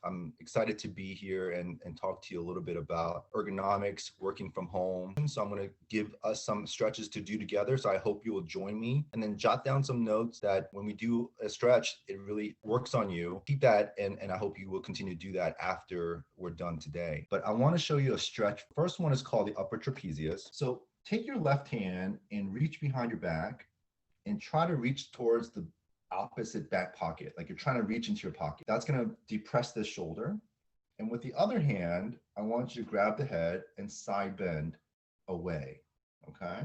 I'm excited to be here and talk to you a little bit about ergonomics, working from home. So I'm going to give us some stretches to do together. So I hope you will join me and then jot down some notes that when we do a stretch, it really works on you. Keep that, and I hope you will continue to do that after we're done today. But I want to show you a stretch. First one is called the upper trapezius. So take your left hand and reach behind your back and try to reach towards the opposite back pocket, like you're trying to reach into your pocket. That's going to depress this shoulder. And with the other hand, I want you to grab the head and side bend away, okay?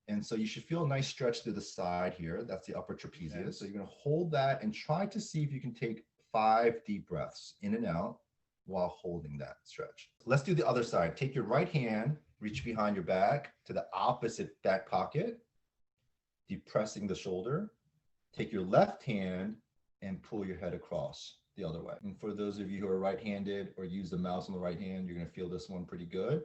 And so you should feel a nice stretch through the side here. That's the upper trapezius. Okay. So you're going to hold that and try to see if you can take 5 deep breaths in and out while holding that stretch. Let's do the other side. Take your right hand, reach behind your back to the opposite back pocket, depressing the shoulder. Take your left hand and pull your head across the other way. And for those of you who are right-handed or use the mouse on the right hand, you're going to feel this one pretty good.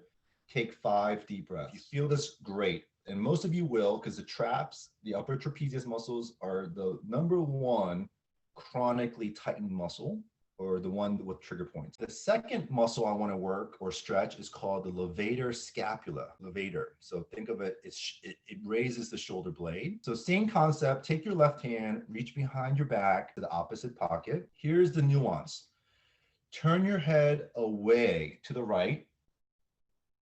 Take 5 deep breaths. If you feel this, great. And most of you will, because the traps, the upper trapezius muscles are the #1 chronically tightened muscle, or the one with trigger points. The second muscle I want to work or stretch is called the levator scapula. Levator. So think of it, it raises the shoulder blade. So same concept, take your left hand, reach behind your back to the opposite pocket. Here's the nuance. Turn your head away to the right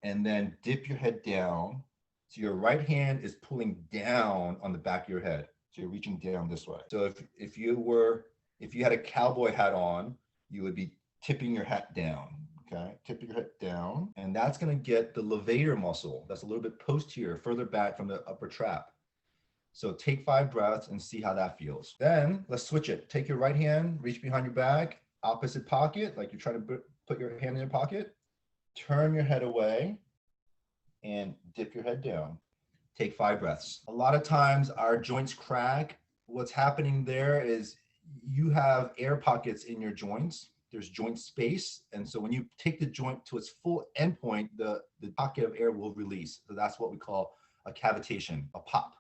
and then dip your head down. So your right hand is pulling down on the back of your head. So you're reaching down this way. So if you had a cowboy hat on, you would be tipping your hat down, okay? Tipping your head down, and that's gonna get the levator muscle. That's a little bit posterior, further back from the upper trap. So take 5 breaths and see how that feels. Then let's switch it. Take your right hand, reach behind your back, opposite pocket, like you're trying to put your hand in your pocket. Turn your head away and dip your head down. Take 5 breaths. A lot of times our joints crack. What's happening there is you have air pockets in your joints. There's joint space. And so when you take the joint to its full endpoint, the pocket of air will release. So that's what we call a cavitation, a pop.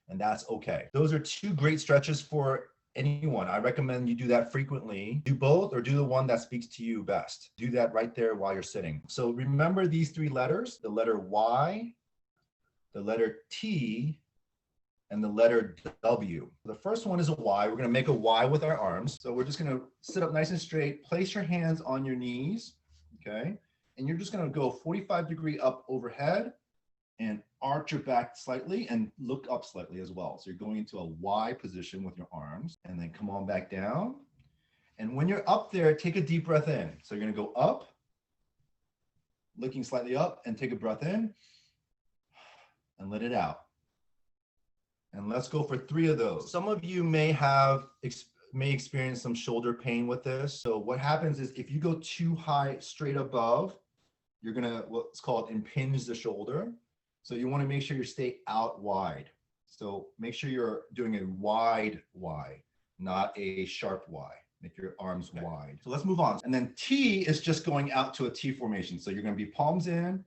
And that's okay. Those are 2 great stretches for anyone. I recommend you do that frequently. Do both or do the one that speaks to you best. Do that right there while you're sitting. So remember these 3 letters, the letter Y, the letter T, and the letter W. The first one is a Y. We're going to make a Y with our arms. So we're just going to sit up nice and straight. Place your hands on your knees, okay? And you're just going to go 45-degree up overhead and arch your back slightly and look up slightly as well. So you're going into a Y position with your arms, and then come on back down. And when you're up there, take a deep breath in. So you're going to go up, looking slightly up, and take a breath in and let it out. And let's go for 3 of those. Some of you may experience some shoulder pain with this. So what happens is if you go too high straight above, you're gonna, what's called impinge the shoulder. So you wanna make sure you stay out wide. So make sure you're doing a wide Y, not a sharp Y. Make your arms wide. So let's move on. And then T is just going out to a T formation. So you're gonna be palms in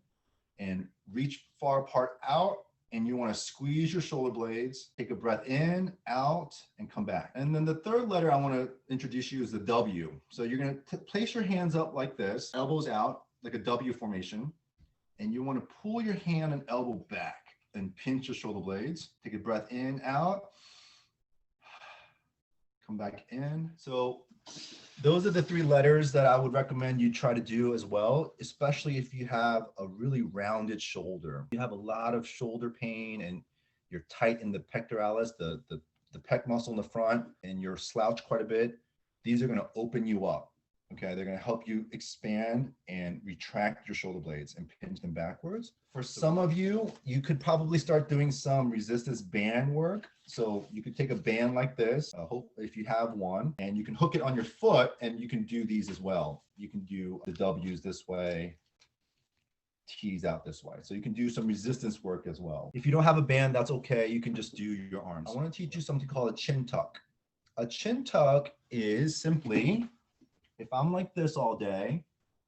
and reach far apart out. And you want to squeeze your shoulder blades, take a breath in, out, and come back. And then the third letter I want to introduce you is the W. So you're going to place your hands up like this, elbows out, like a W formation. And you want to pull your hand and elbow back and pinch your shoulder blades. Take a breath in, out, come back in. So those are the 3 letters that I would recommend you try to do as well, especially if you have a really rounded shoulder. You have a lot of shoulder pain and you're tight in the pectoralis, the pec muscle in the front, and you're slouched quite a bit. These are going to open you up. Okay, they're going to help you expand and retract your shoulder blades and pinch them backwards. For some of you, you could probably start doing some resistance band work. So you could take a band like this, if you have one, and you can hook it on your foot, and you can do these as well. You can do the W's this way, T's out this way. So you can do some resistance work as well. If you don't have a band, that's okay. You can just do your arms. I want to teach you something called a chin tuck. A chin tuck is simply, if I'm like this all day,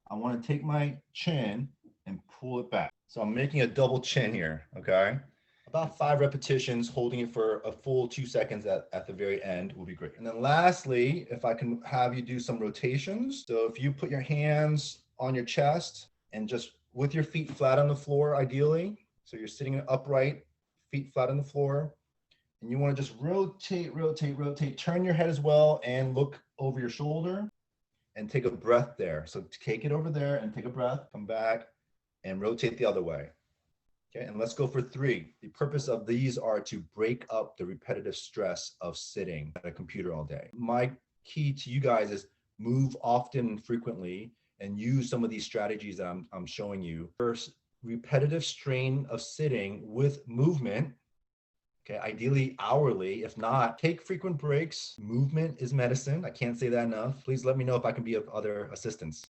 I want to take my chin and pull it back. So I'm making a double chin here, okay? About 5 repetitions, holding it for a full 2 seconds at the very end will be great. And then lastly, if I can have you do some rotations. So if you put your hands on your chest and just with your feet flat on the floor, ideally. So you're sitting upright, feet flat on the floor. And you want to just rotate, rotate, rotate. Turn your head as well and look over your shoulder and take a breath there. So take it over there and take a breath, come back and rotate the other way. Okay, and let's go for 3. The purpose of these are to break up the repetitive stress of sitting at a computer all day. My key to you guys is move often and frequently and use some of these strategies that I'm showing you. First, repetitive strain of sitting with movement. Okay, ideally hourly. If not, take frequent breaks. Movement is medicine. I can't say that enough. Please let me know if I can be of other assistance.